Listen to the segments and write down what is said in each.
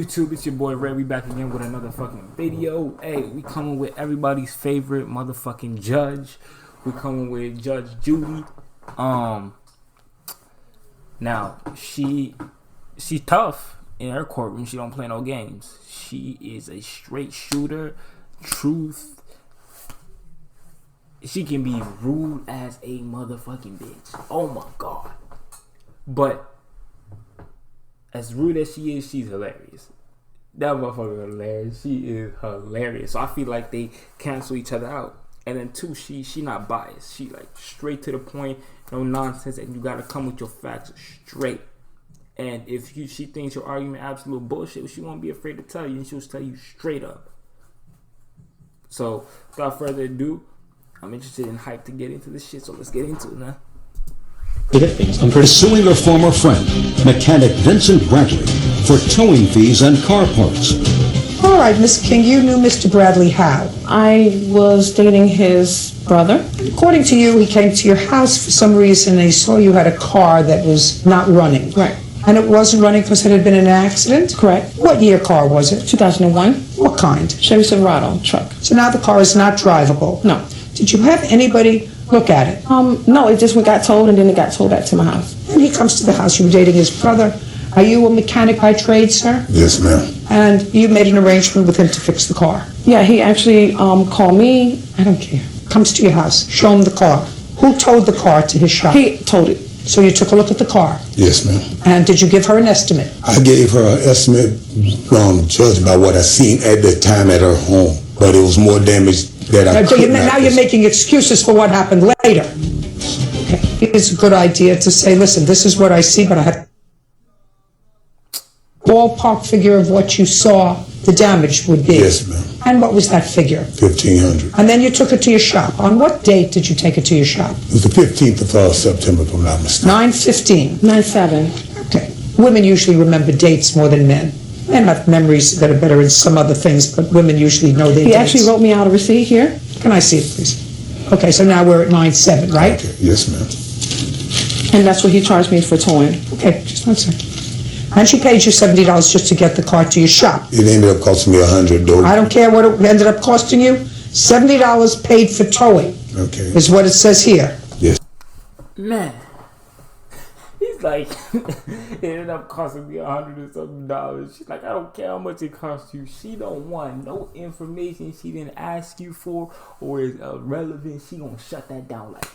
YouTube? It's your boy Ray. We back again with another fucking video. Hey, we coming with everybody's favorite motherfucking judge. We coming with Judge Judy. Now she's tough in her courtroom. She don't play no games. She is a straight shooter. Truth. She can be rude as a motherfucking bitch. Oh my god. But as rude as she is, she's hilarious. That motherfucker hilarious. She is hilarious. So I feel like they cancel each other out. And then two, she not biased. She like straight to the point, no nonsense, and you gotta come with your facts straight. And if she thinks your argument absolute bullshit, she won't be afraid to tell you, and she'll tell you straight up. So without further ado, I'm interested in hype to get into this shit. So let's get into it, man. I'm pursuing a former friend, mechanic Vincent Bradley, for towing fees and car parts. All right, Miss King, you knew Mr. Bradley how? I was dating his brother. According to you, he came to your house for some reason and he saw you had a car that was not running. Right. And it wasn't running because it had been in an accident? Correct. What year car was it? 2001. What kind? Chevy Silverado truck. So now the car is not drivable? No. Did you have anybody look at it? No, it just got towed and then it got towed back to my house. And he comes to the house, you were dating his brother. Are you a mechanic by trade, sir? Yes, ma'am. And you made an arrangement with him to fix the car? Yeah, he actually called me. I don't care. Comes to your house, show him the car. Who towed the car to his shop? He towed it. So you took a look at the car? Yes, ma'am. And did you give her an estimate? I gave her an estimate, judged by what I seen at the time at her home. But it was more damage that I couldn't. Now you're making excuses for what happened later. Okay. It's a good idea to say, listen, this is what I see, but I have ballpark figure of what you saw the damage would be. Yes, ma'am. And what was that figure? $1,500. And then you took it to your shop. On what date did you take it to your shop? It was the 15th of September, if I'm not mistaken. 9/15. 9/7. Okay. Women usually remember dates more than men. Men have memories that are better in some other things, but women usually know their dates. He actually wrote me out a receipt here. Can I see it, please? Okay, so now we're at 9/7, right? Okay. Yes, ma'am. And that's what he charged me for towing. Okay, just one second. And she paid you $70 just to get the car to your shop. It ended up costing me $100, though. I don't care what it ended up costing you. $70 paid for towing. Okay. Is what it says here. Yes. Man, he's like, it ended up costing me $100 and something. She's like, I don't care how much it costs you. She don't want no information she didn't ask you for or is relevant. She gonna shut that down like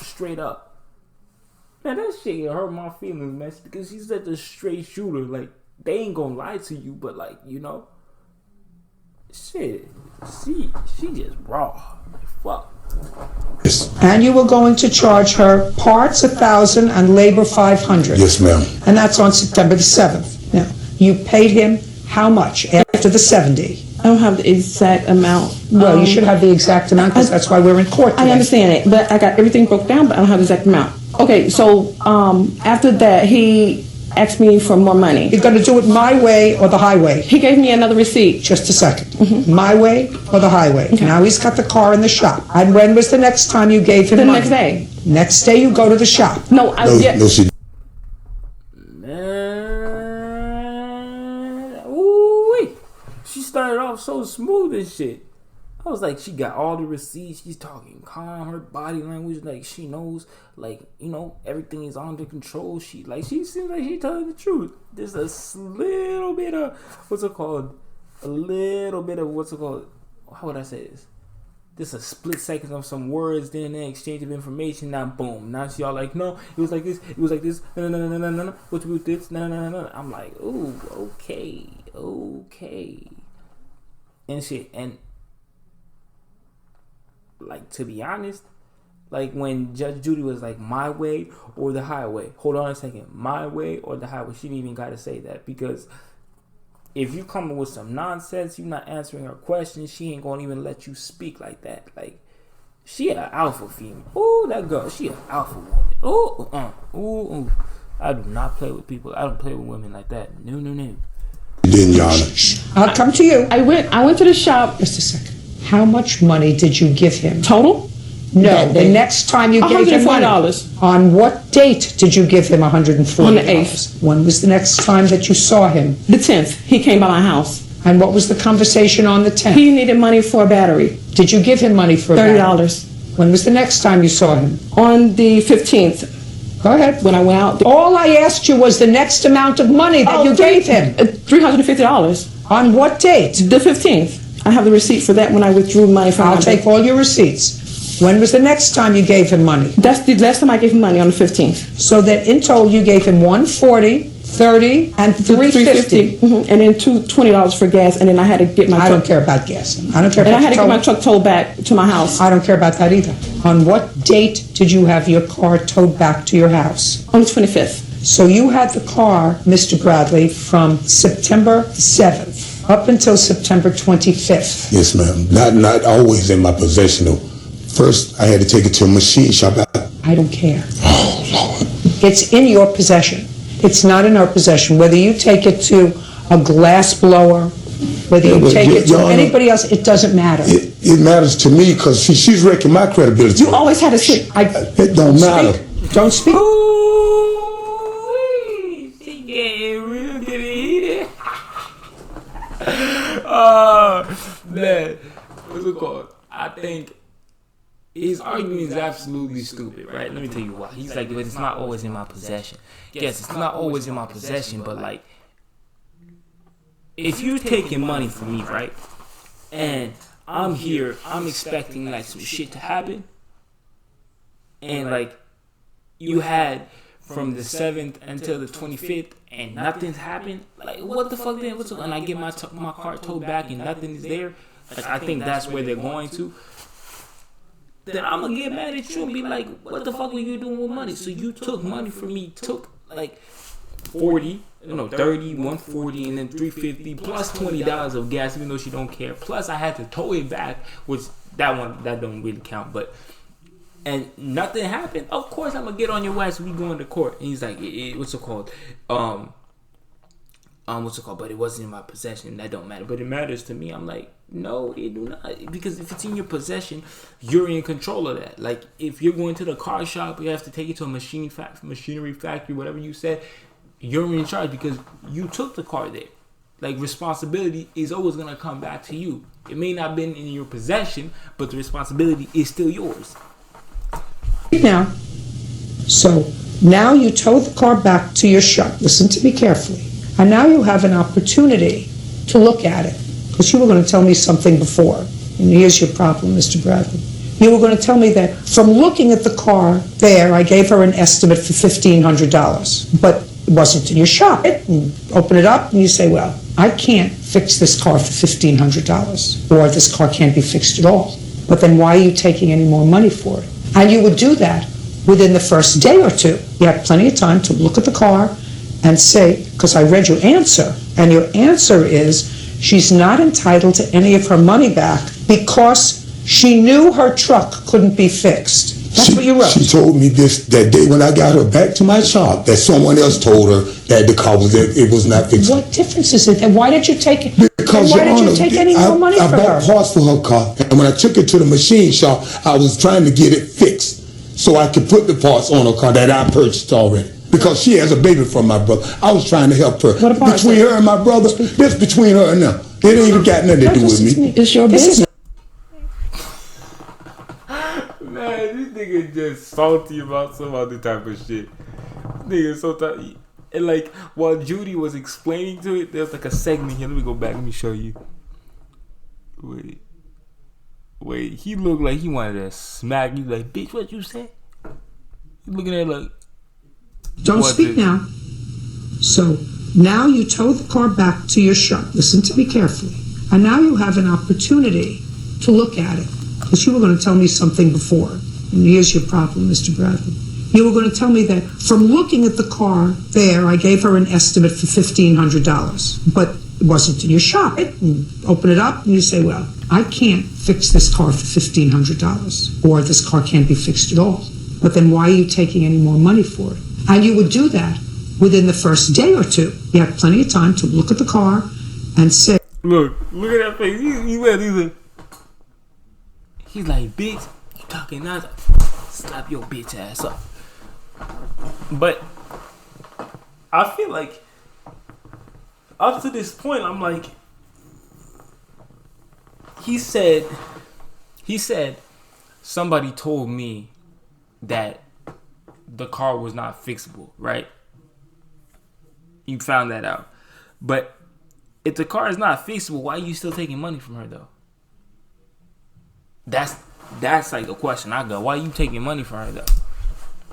straight up. Man, that shit hurt my feelings, man, because she's such a straight shooter. Like, they ain't gonna lie to you, but like, you know, shit, she just raw. Like, fuck. Yes. And you were going to charge her parts $1,000 and labor $500. Yes, ma'am. And that's on September the 7th. Now, you paid him how much after the 70? I don't have the exact amount. Well, you should have the exact amount because that's why we're in court today. I understand it, but I got everything broke down, but I don't have the exact amount. Okay, so after that, he asked me for more money. You're going to do it my way or the highway? He gave me another receipt. Just a second. My way or the highway? Okay. Now he's got the car in the shop. And when was the next time you gave him money? The next day. Next day you go to the shop. No, she... Man, ooh-wee. She started off so smooth and shit. I was like, she got all the receipts. She's talking calm. Her body language, like she knows, like, you know, everything is under control. She seems like she's telling the truth. There's a little bit of how would I say this? Just a split second of some words, then an exchange of information. Now, boom. Now she all like, no, it was like this. It was like this. No. What's with this? No. I'm like, ooh, okay, and shit, and. Like, to be honest, like when Judge Judy was like, my way or the highway. Hold on a second. My way or the highway. She didn't even got to say that, because if you come with some nonsense, you're not answering her questions, she ain't going to even let you speak like that. Like, she an alpha female. Ooh, that girl, she an alpha woman. Ooh. I do not play with people. I don't play with women like that. No. Didn't Your Honor? I'll come to you. I went to the shop. Just a second. How much money did you give him? Total? No, the next time you gave him money. $140. On what date did you give him $140? On the 8th. When was the next time that you saw him? The 10th. He came by my house. And what was the conversation on the 10th? He needed money for a battery. Did you give him money for a battery? $30. When was the next time you saw him? On the 15th. Go ahead. When I went out. All I asked you was the next amount of money that you gave him. $350. On what date? The 15th. I have the receipt for that when I withdrew money from I'll take all your receipts. When was the next time you gave him money? That's the last time I gave him money, on the 15th. So that in total you gave him $140, $30, and $350. And then $20 for gas, and then I had to get my truck. I don't care about gas. I don't care about and I had to get my truck towed back to my house. I don't care about that either. On what date did you have your car towed back to your house? On the 25th. So you had the car, Mr. Bradley, from September 7th up until September 25th. Yes, ma'am. Not always in my possession, though. First, I had to take it to a machine shop. I don't care. Oh, Lord. It's in your possession. It's not in our possession. Whether you take it to a glass blower, whether you take it to anybody else, it doesn't matter. It matters to me because she's wrecking my credibility. You always had to sit. It don't matter. Don't speak. She getting real heated. Oh, man. What's it called? I think his argument is absolutely stupid, right? Let me tell you why. He's like, but it's not always in my possession. Yes, it's not always in my possession, but like, if you're taking money from me, right, and I'm here, I'm expecting like some shit to happen, and like, you had from the 7th until the 25th, and nothing's happened, like, what the fuck then? And I get my car towed back and nothing is there, like, I think that's where they're going to. Then I'm gonna get mad at you and be like, what the fuck were you doing with money? So you took money from me, took like 30, 140, and then 350 plus $20 of gas, even though she don't care. Plus I had to tow it back, which that don't really count, but and nothing happened. Of course I'm gonna get on your ass. We going to court. And he's like, what's it called? What's it called? But it wasn't in my possession. That don't matter. But it matters to me. I'm like, no, it do not. Because if it's in your possession, you're in control of that. Like, if you're going to the car shop, you have to take it to a machinery factory, whatever you said, you're in charge because you took the car there. Like, responsibility is always going to come back to you. It may not have been in your possession, but the responsibility is still yours. Now, so now you tow the car back to your shop. Listen to me carefully. And now you have an opportunity to look at it. Because you were going to tell me something before. And here's your problem, Mr. Bradley. You were going to tell me that from looking at the car there, I gave her an estimate for $1,500. But it wasn't in your shop. And open it up and you say, well, I can't fix this car for $1,500. Or this car can't be fixed at all. But then why are you taking any more money for it? And you would do that within the first day or two. You had plenty of time to look at the car and say, because I read your answer, and your answer is she's not entitled to any of her money back because she knew her truck couldn't be fixed. That's what you wrote. She told me this that day when I got her back to my shop, that someone else told her that the car was not fixed. What difference is it? And why did you take it? Because why did you take any more money from her? I bought parts for her car, and when I took it to the machine shop, I was trying to get it fixed so I could put the parts on her car that I purchased already. Because she has a baby from my brother. I was trying to help her. What about between her and my brother, this between her and them. It ain't even got nothing to do with me. It's your business. Man, this nigga just salty about some other type of shit. Nigga so salty. And like, while Judy was explaining to it, there's like a segment here. Let me go back. Let me show you. Wait. He looked like he wanted to smack you. Like, bitch, what you say? He's looking at it like, don't speak now. So now you tow the car back to your shop. Listen to me carefully. And now you have an opportunity to look at it. Because you were going to tell me something before. And here's your problem, Mr. Bradley. You were going to tell me that from looking at the car there, I gave her an estimate for $1,500. But it wasn't in your shop. And open it up and you say, well, I can't fix this car for $1,500. Or this car can't be fixed at all. But then why are you taking any more money for it? And you would do that within the first day or two. You had plenty of time to look at the car and say, Look at that face. He's like, bitch, talking nonsense. Slap your bitch ass up. But I feel like up to this point, I'm like, he said somebody told me that the car was not fixable, right? You found that out. But if the car is not fixable, why are you still taking money from her though? That's like a question I got. Why are you taking money from her though?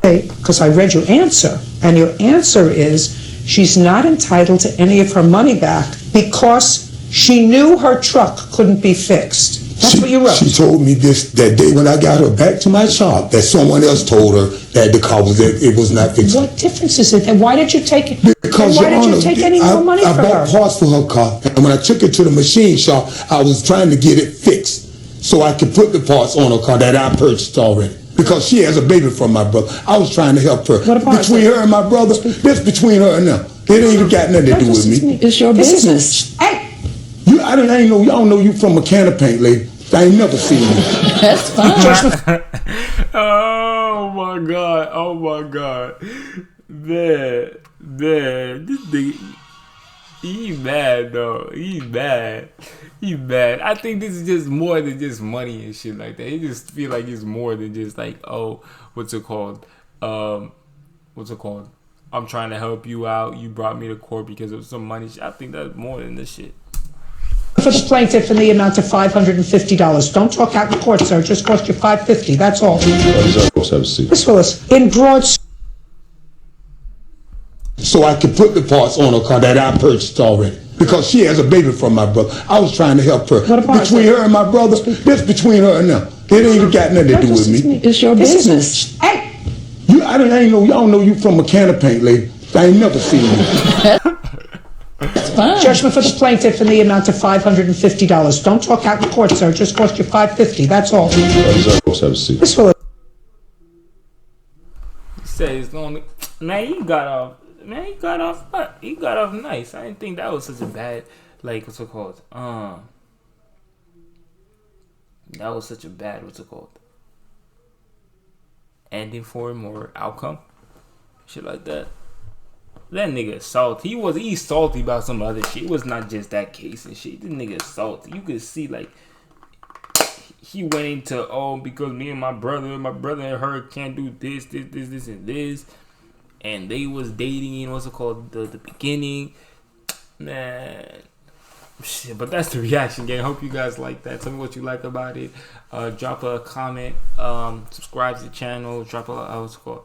Because I read your answer, and your answer is she's not entitled to any of her money back because she knew her truck couldn't be fixed. That's what you wrote. She told me this that day when I got her back to my shop, that someone else told her that the car was not fixed. What difference is it? And why did you take it? Because why did you take any more money from her? I bought parts for her car, and when I took it to the machine shop, I was trying to get it fixed so I could put the parts on her car that I purchased already. Because she has a baby from my brother. I was trying to help her. Between her and my brother, this between her and them. It ain't even got nothing to do with me. It's your business. Hey! I don't know you from a can of paint, lady. I ain't never seen you. That's fine. Oh my god. Man, this nigga, he mad though. He mad. I think this is just more than just money and shit like that. He just feel like it's more than just like, oh, what's it called? I'm trying to help you out. You brought me to court because of some money. I think that's more than this shit. For the plaintiff in the amount of $550. Don't talk out in court, sir. It just cost you $550. That's all. Miss Willis, in broad. So I could put the parts on her car that I purchased already. Because she has a baby from my brother. I was trying to help her. Between her and my brother, this between her and them. It ain't even got nothing to do with me. It's your business. Hey! I don't know you from a can of paint, lady. I ain't never seen you. Judgment for the plaintiff in the amount of $550. Don't talk out in court, sir. It just cost you $550. That's all. Miss Willis. He said it's only. Man, he got off nice. I didn't think that was such a bad, like, what's it called? That was such a bad, what's it called? Ending for him or outcome, shit like that. That nigga salty. He's salty about some other shit. It was not just that case and shit. This nigga salty. You could see like he went into because me and my brother and her can't do this and this, and they was dating in what's it called the beginning, man. Shit, but that's the reaction, gang. Hope you guys like that. Tell me what you like about it. Drop a comment. Subscribe to the channel. Drop what's it called.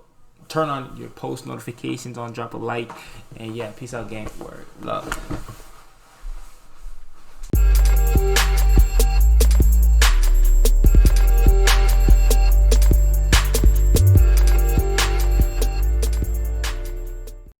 Turn on your post notifications on. Drop a like. And yeah, peace out, gang. Word. Love.